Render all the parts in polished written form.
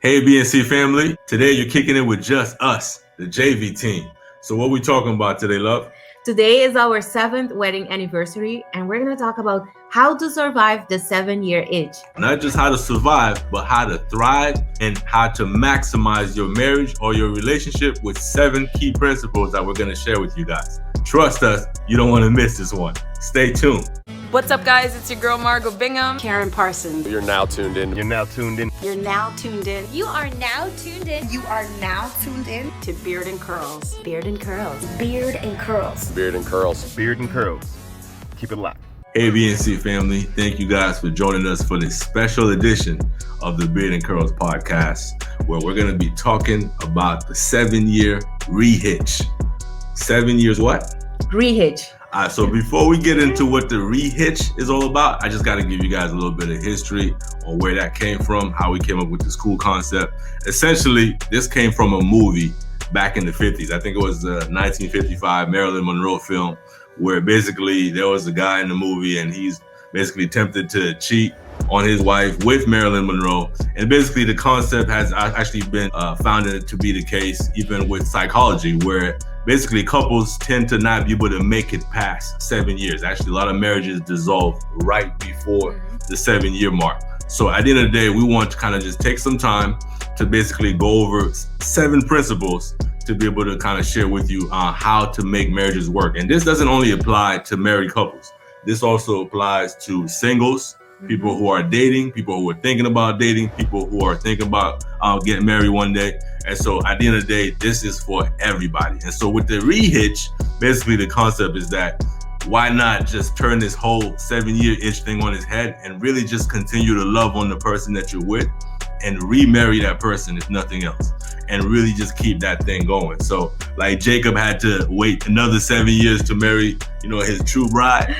Hey BNC family, today you're kicking it with just us, the JV team. So what we talking about today, love? Today is our 7th wedding anniversary, and we're going to talk about how to survive the 7-year itch. Not just how to survive, but how to thrive and how to maximize your marriage or your relationship with 7 key principles that we're going to share with you guys. Trust us, you don't want to miss this one. Stay tuned. What's up, guys? It's your girl, Margot Bingham. Karen Parsons. You're now tuned in. You're now tuned in. You're now tuned in. You are now tuned in. You are now tuned in to Beard and Curls. Beard and Curls. Beard and Curls. Beard and Curls. Beard and Curls. Keep it locked. Hey BNC family, thank you guys for joining us for this special edition of the Beard and Curls podcast, where we're going to be talking about the 7-year Re-Hitched. 7 years what? Re-Hitched. So before we get into what the Re-Hitch is all about, I just got to give you guys a little bit of history on where that came from, how we came up with this cool concept. Essentially, this came from a movie back in the 50s. I think it was the 1955 Marilyn Monroe film, where basically there was a guy in the movie and he's basically tempted to cheat on his wife with Marilyn Monroe. And basically the concept has actually been found to be the case even with psychology, where basically couples tend to not be able to make it past 7 years. Actually, a lot of marriages dissolve right before the 7-year mark. So at the end of the day, we want to kind of just take some time to basically go over 7 principles to be able to kind of share with you how to make marriages work. And this doesn't only apply to married couples. This also applies to singles, people who are dating, people who are thinking about dating, people who are thinking about getting married one day. And so at the end of the day, this is for everybody. And so with the Re-Hitch, basically the concept is that why not just turn this whole 7-year itch thing on its head and really just continue to love on the person that you're with and remarry that person if nothing else, and really just keep that thing going. So like Jacob had to wait another 7 years to marry, his true bride.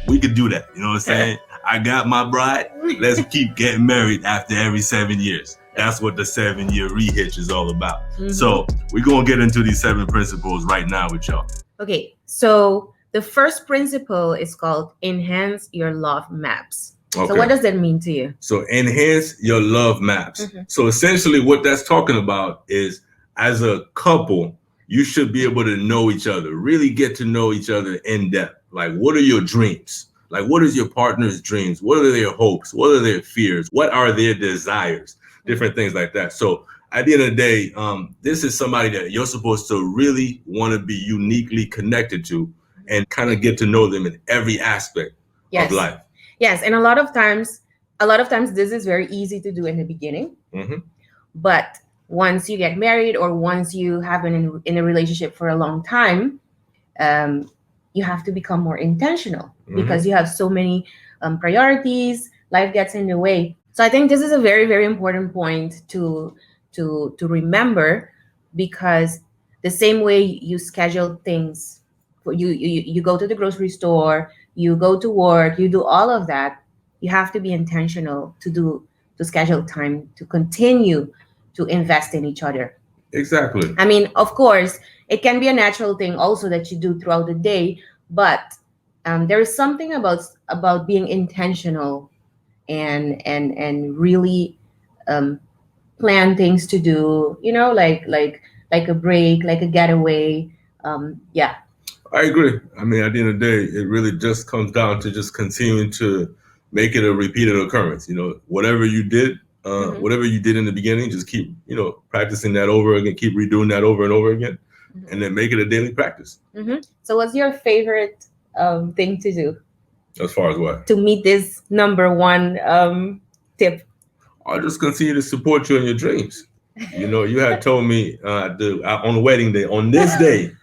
We could do that. You know what I'm saying? I got my bride. Let's keep getting married after every 7 years. That's what the 7-year Re-Hitch is all about. So we're going to get into these 7 principles right now with y'all. Okay, so the first principle is called enhance your love maps. Okay. So what does that mean to you? So enhance your love maps. So essentially what that's talking about is, as a couple, you should be able to know each other, really get to know each other in depth. Like, what are your dreams? Like, what is your partner's dreams? What are their hopes? What are their fears? What are their desires? Different things like that. So at the end of the day, this is somebody that you're supposed to really want to be uniquely connected to and kind of get to know them in every aspect of life. Yes, and a lot of times this is very easy to do in the beginning. But once you get married or once you have been in a relationship for a long time, you have to become more intentional because you have so many priorities. Life gets in the way. So I think this is a very, very important point to remember, because the same way you schedule things, you go to the grocery store, you go to work, you do all of that, you have to be intentional to schedule time to continue to invest in each other. Exactly. I mean, of course, it can be a natural thing also that you do throughout the day, but there is something about being intentional and really plan things to do, like a break, like a getaway. I agree. I mean, at the end of the day, it really just comes down to just continuing to make it a repeated occurrence. Whatever you did in the beginning, just keep, practicing that over again, keep redoing that over and over again, and then make it a daily practice. So what's your favorite thing to do? As far as what? To meet this number one tip. I'll just continue to support you in your dreams. You had told me on the wedding day, on this day,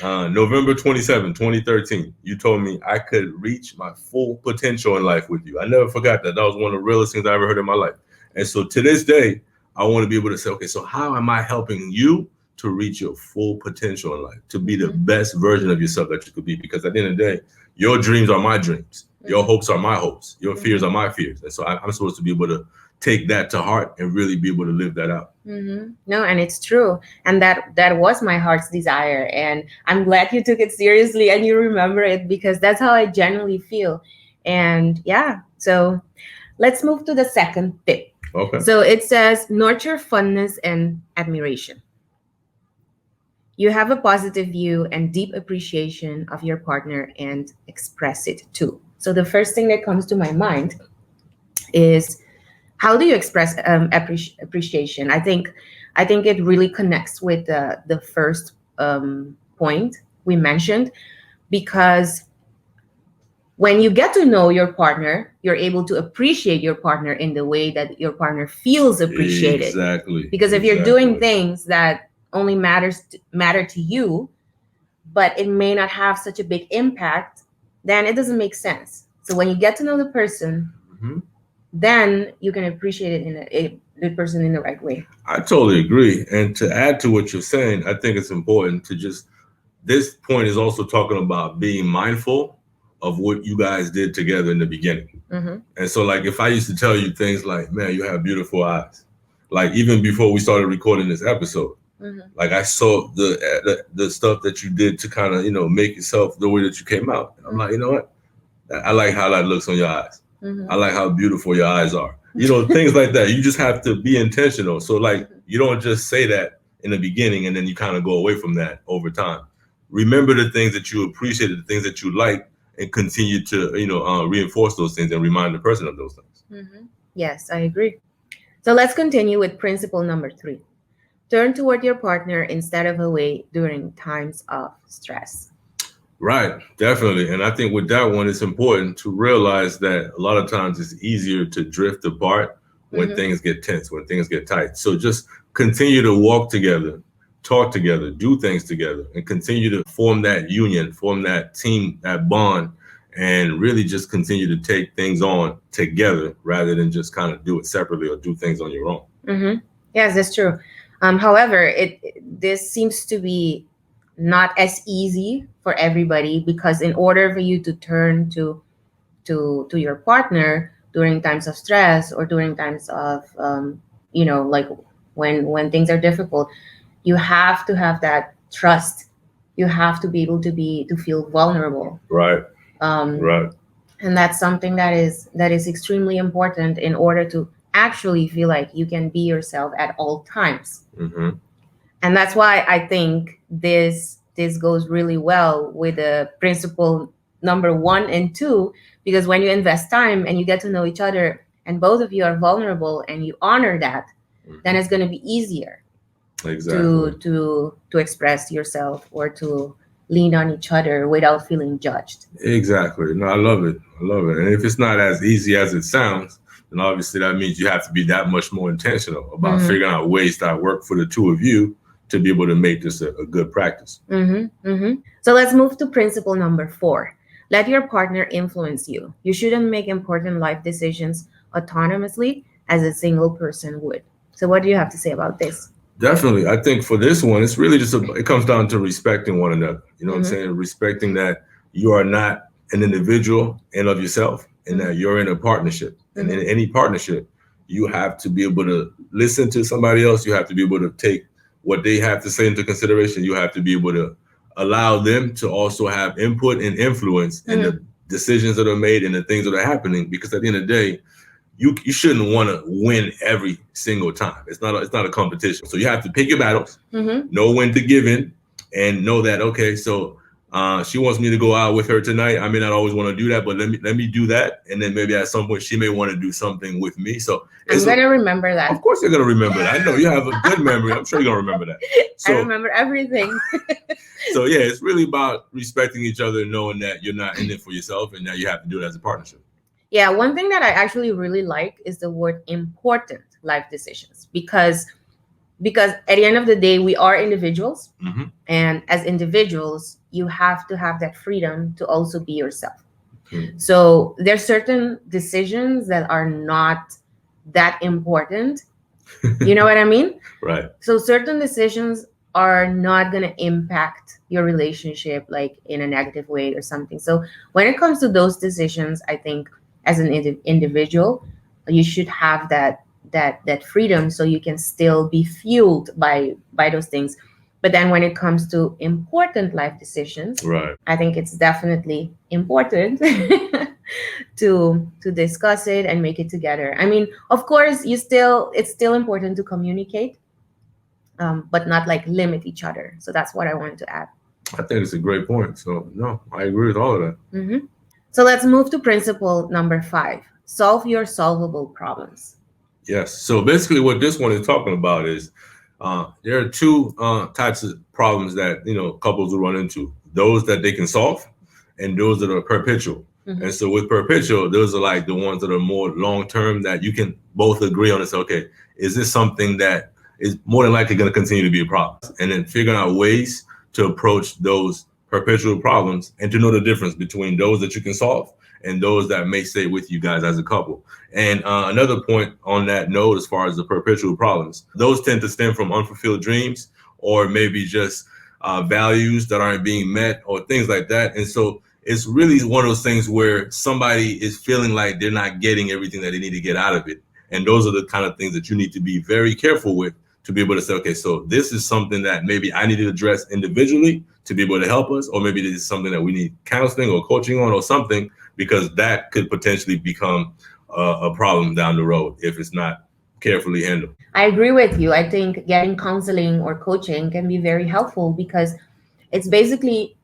November 27, 2013, you told me I could reach my full potential in life with you. I never forgot that. That was one of the realest things I ever heard in my life. And so to this day, I want to be able to say, okay, so how am I helping you to reach your full potential in life, to be the best version of yourself that you could be? Because at the end of the day, your dreams are my dreams. Your hopes are my hopes. Your fears are my fears. And so I'm supposed to be able to take that to heart and really be able to live that out. No, and it's true. And that was my heart's desire. And I'm glad you took it seriously and you remember it, because that's how I genuinely feel. And so let's move to the second tip. Okay. So it says nurture fondness and admiration. You have a positive view and deep appreciation of your partner and express it too. So the first thing that comes to my mind is, how do you express appreciation? I think it really connects with the first point we mentioned, because when you get to know your partner, you're able to appreciate your partner in the way that your partner feels appreciated. Exactly. Because if you're doing things that only matter to you, but it may not have such a big impact, then it doesn't make sense. So when you get to know the person, then you can appreciate it the person in the right way. I totally agree. And to add to what you're saying, I think it's important to just, this point is also talking about being mindful of what you guys did together in the beginning. And so like, if I used to tell you things like, man, you have beautiful eyes, like even before we started recording this episode, like I saw the stuff that you did to kind of, make yourself the way that you came out. And I'm like, you know what? I like how that looks on your eyes. I like how beautiful your eyes are. Things like that. You just have to be intentional. So like, you don't just say that in the beginning and then you kind of go away from that over time. Remember the things that you appreciated, the things that you like, and continue to, reinforce those things and remind the person of those things. Yes, I agree. So let's continue with principle number 3. Turn toward your partner instead of away during times of stress. Right, definitely. And I think with that one, it's important to realize that a lot of times it's easier to drift apart when things get tense, when things get tight. So just continue to walk together, talk together, do things together, and continue to form that union, form that team, that bond, and really just continue to take things on together rather than just kind of do it separately or do things on your own. Yes, that's true. However, this seems to be not as easy for everybody, because in order for you to turn to your partner during times of stress or during times of like when things are difficult, you have to have that trust. You have to be able to feel vulnerable. Right. Right. And that's something that is extremely important in order to actually feel like you can be yourself at all times. And that's why I think this goes really well with the principle number 1 and 2, because when you invest time and you get to know each other and both of you are vulnerable and you honor that, then it's going to be easier to express yourself or to lean on each other without feeling judged. Exactly. No, I love it. And if it's not as easy as it sounds, then obviously that means you have to be that much more intentional about figuring out ways that work for the two of you to be able to make this a good practice. So let's move to principle number 4. Let your partner influence you. You shouldn't make important life decisions autonomously as a single person would. So what do you have to say about this? Definitely. I think for this one, it's really just, it comes down to respecting one another. You know what I'm saying? Respecting that you are not an individual and of yourself, and that you're in a partnership. And in any partnership, you have to be able to listen to somebody else. You have to be able to take what they have to say into consideration. You have to be able to allow them to also have input and influence in the decisions that are made and the things that are happening. Because at the end of the day, you shouldn't want to win every single time. It's not a competition. So you have to pick your battles, know when to give in, and know that, okay, so she wants me to go out with her tonight. I may not always want to do that, but let me do that. And then maybe at some point she may want to do something with me. So I'm going to remember that. Of course you're going to remember that. I know you have a good memory. I'm sure you're going to remember that. So, I remember everything. So yeah, it's really about respecting each other, knowing that you're not in it for yourself and that you have to do it as a partnership. Yeah, one thing that I actually really like is the word important life decisions, because at the end of the day, we are individuals. And as individuals, you have to have that freedom to also be yourself. So there's certain decisions that are not that important. You know what I mean? Right. So certain decisions are not going to impact your relationship like in a negative way or something. So when it comes to those decisions, I think as an individual, you should have that freedom so you can still be fueled by those things. But then when it comes to important life decisions, right, I think it's definitely important to discuss it and make it together. I mean, of course, it's still important to communicate, but not like limit each other. So that's what I wanted to add. I think it's a great point. So no, I agree with all of that. Mm-hmm. So let's move to principle number 5. Solve your solvable problems. Yes. So basically, what this one is talking about is there are two types of problems that couples will run into: those that they can solve, and those that are perpetual. Mm-hmm. And so with perpetual, those are like the ones that are more long term that you can both agree on and say, okay, is this something that is more than likely going to continue to be a problem? And then figuring out ways to approach those perpetual problems and to know the difference between those that you can solve and those that may stay with you guys as a couple. And another point on that note, as far as the perpetual problems, those tend to stem from unfulfilled dreams or maybe just values that aren't being met or things like that. And so it's really one of those things where somebody is feeling like they're not getting everything that they need to get out of it. And those are the kind of things that you need to be very careful with to be able to say, okay, so this is something that maybe I need to address individually to be able to help us, or maybe this is something that we need counseling or coaching on or something, because that could potentially become a problem down the road if it's not carefully handled. I agree with you. I think getting counseling or coaching can be very helpful because it's basically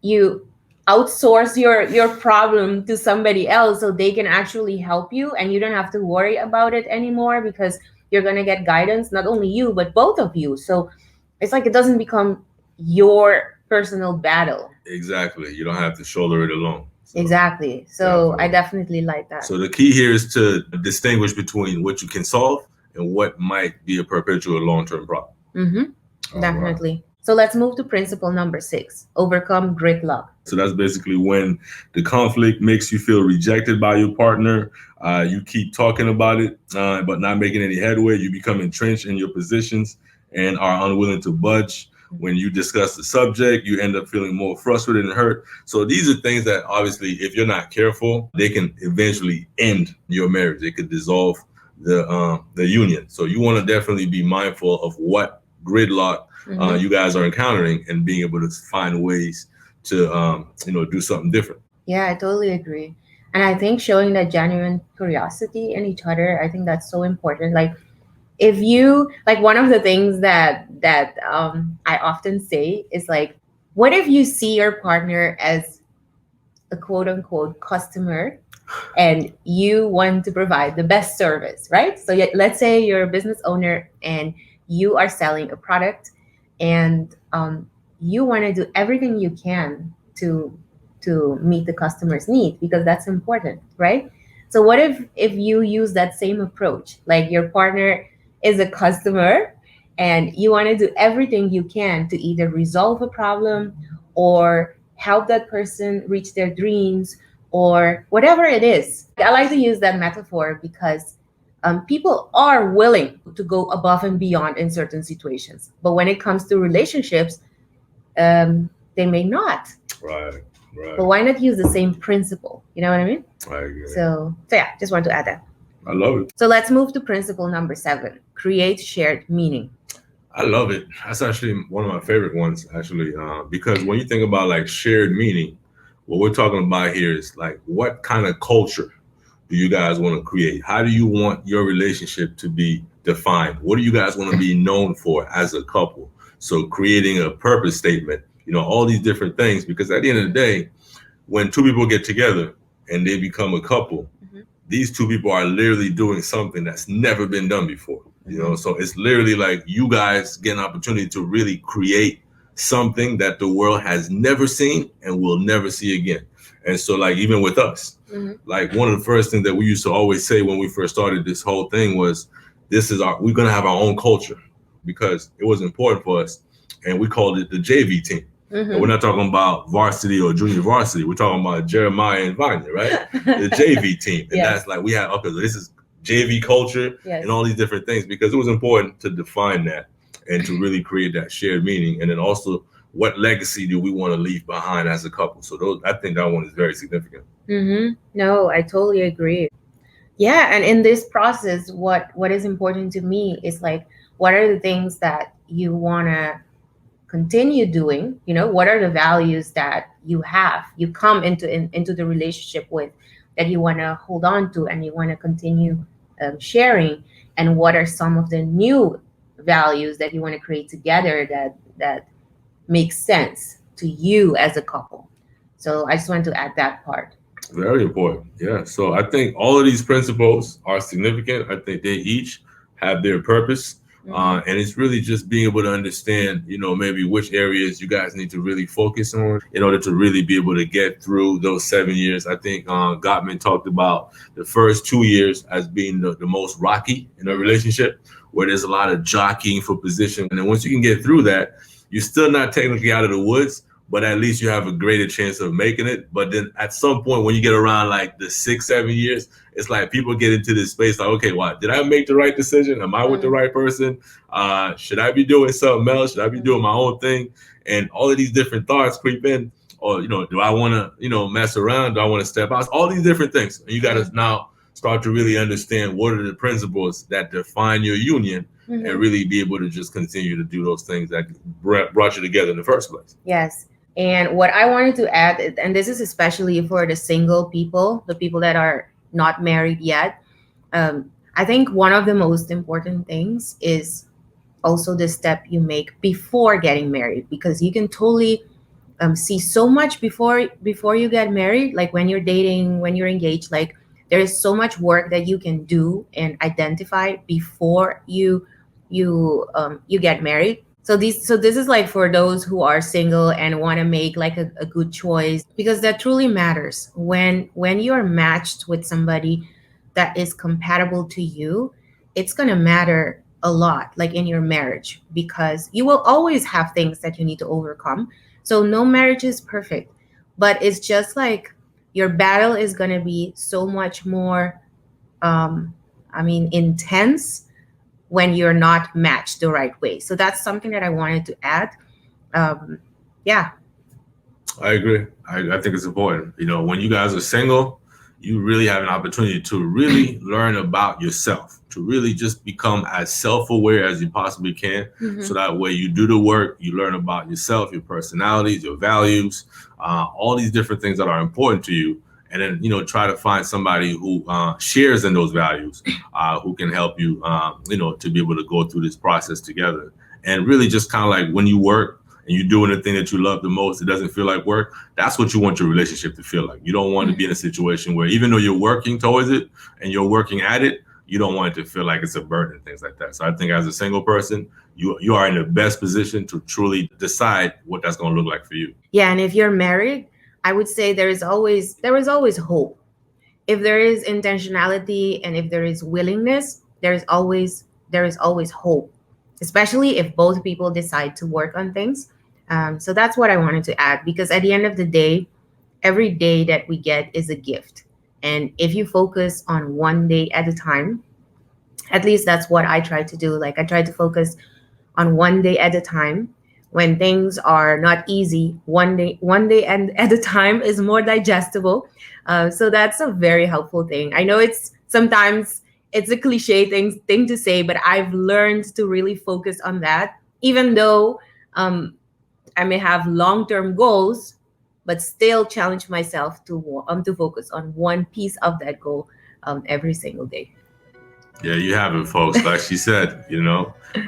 you outsource your problem to somebody else so they can actually help you, and you don't have to worry about it anymore because you're going to get guidance, not only you, but both of you. So it's like it doesn't become your personal battle. Exactly. You don't have to shoulder it alone. So, exactly. So I definitely like that. So the key here is to distinguish between what you can solve and what might be a perpetual long-term problem. Mm-hmm. Definitely. Right. So let's move to principle number 6, overcome gridlock. So that's basically when the conflict makes you feel rejected by your partner. You keep talking about it, but not making any headway. You become entrenched in your positions and are unwilling to budge. When you discuss the subject, you end up feeling more frustrated and hurt. So these are things that obviously, if you're not careful, they can eventually end your marriage. They could dissolve the union. So you want to definitely be mindful of what gridlock you guys are encountering and being able to find ways to do something different. Yeah, I totally agree. And I think showing that genuine curiosity in each other, I think that's so important. Like if you like, one of the things that I often say is like, what if you see your partner as a quote unquote customer and you want to provide the best service, right? So let's say you're a business owner and you are selling a product and you want to do everything you can to meet the customer's need because that's important, right? So what if you use that same approach? Like your partner is a customer and you want to do everything you can to either resolve a problem or help that person reach their dreams or whatever it is. I like to use that metaphor because people are willing to go above and beyond in certain situations. But when it comes to relationships, they may not. Right. But why not use the same principle? You know what I mean? I agree. So yeah, just want to add that. I love it. So let's move to principle number 7, create shared meaning. I love it. That's actually one of my favorite ones, actually, because when you think about like shared meaning, what we're talking about here is like, what kind of culture do you guys want to create? How do you want your relationship to be defined? What do you guys want to be known for as a couple? So creating a purpose statement, all these different things, because at the end of the day, when two people get together and they become a couple, these two people are literally doing something that's never been done before, so it's literally like you guys get an opportunity to really create something that the world has never seen and will never see again. And so like, even with us, like one of the first things that we used to always say when we first started this whole thing was, we're going to have our own culture, because it was important for us. And we called it the JV team. And we're not talking about varsity or junior varsity. We're talking about Jeremiah and Vania, right? The JV team. And that's like, we have, okay, so this is JV culture and all these different things, because it was important to define that and to really create that shared meaning. And then also, what legacy do we want to leave behind as a couple? So I think that one is very significant. No, I totally agree. Yeah, and in this process, what is important to me is like, what are the things that you want to continue doing? What are the values that you come into the relationship with that you want to hold on to and you want to continue sharing, and what are some of the new values that you want to create together that makes sense to you as a couple. So I just wanted to add that part. Very important. Yeah. So I think all of these principles are significant. I think they each have their purpose. And it's really just being able to understand, maybe which areas you guys need to really focus on in order to really be able to get through those 7 years. I think Gottman talked about the first 2 years as being the most rocky in a relationship, where there's a lot of jockeying for position. And then once you can get through that, you're still not technically out of the woods, but at least you have a greater chance of making it. But then at some point, when you get around like the 6, 7 years, it's like people get into this space like, okay, well, did I make the right decision? Am I with the right person? Should I be doing something else? Should I be doing my own thing? And all of these different thoughts creep in. Or, do I want to, mess around? Do I want to step out? All these different things. And you got to now start to really understand what are the principles that define your union, and really be able to just continue to do those things that brought you together in the first place. Yes. And what I wanted to add, and this is especially for the single people, the people that are not married yet, I think one of the most important things is also the step you make before getting married, because you can totally see so much before you get married. Like when you're dating, when you're engaged, like there is so much work that you can do and identify before you get married. So this is like for those who are single and want to make like a good choice, because that truly matters. When you're matched with somebody that is compatible to you, it's going to matter a lot, like in your marriage, because you will always have things that you need to overcome. So no marriage is perfect, but it's just like your battle is going to be so much more, intense when you're not matched the right way. So that's something that I wanted to add. Yeah. I agree. I think it's important. When you guys are single, you really have an opportunity to really learn about yourself, to really just become as self-aware as you possibly can. So that way you do the work, you learn about yourself, your personalities, your values, all these different things that are important to you. And then, try to find somebody who shares in those values, who can help you, to be able to go through this process together. And really just kind of like when you work and you're doing the thing that you love the most, it doesn't feel like work. That's what you want your relationship to feel like. You don't want to be in a situation where even though you're working towards it and you're working at it, you don't want it to feel like it's a burden and things like that. So I think as a single person, you are in the best position to truly decide what that's going to look like for you. Yeah. And if you're married, I would say there is always hope. If there is intentionality and if there is willingness, there is always hope, especially if both people decide to work on things. So that's what I wanted to add, because at the end of the day, every day that we get is a gift. And if you focus on one day at a time, at least that's what I try to do. Like I try to focus on one day at a time. When things are not easy, one day at a time is more digestible. So that's a very helpful thing. I know sometimes it's a cliche thing to say, but I've learned to really focus on that, even though I may have long-term goals, but still challenge myself to focus on one piece of that goal every single day. Yeah, you have it, folks. Like she said,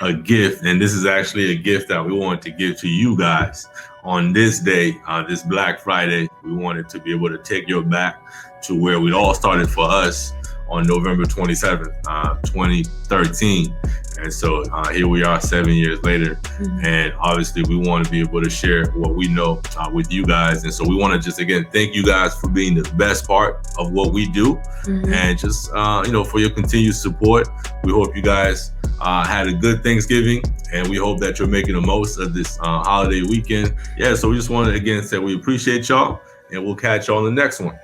a gift. And this is actually a gift that we want to give to you guys on this day, this Black Friday. We wanted to be able to take you back to where we all started for us on November 27th, 2013. And so here we are 7 years later. And obviously we want to be able to share what we know with you guys. And so we want to just, again, thank you guys for being the best part of what we do. And just, for your continued support. We hope you guys had a good Thanksgiving, and we hope that you're making the most of this holiday weekend. Yeah, so we just want to, again, say we appreciate y'all, and we'll catch y'all on the next one.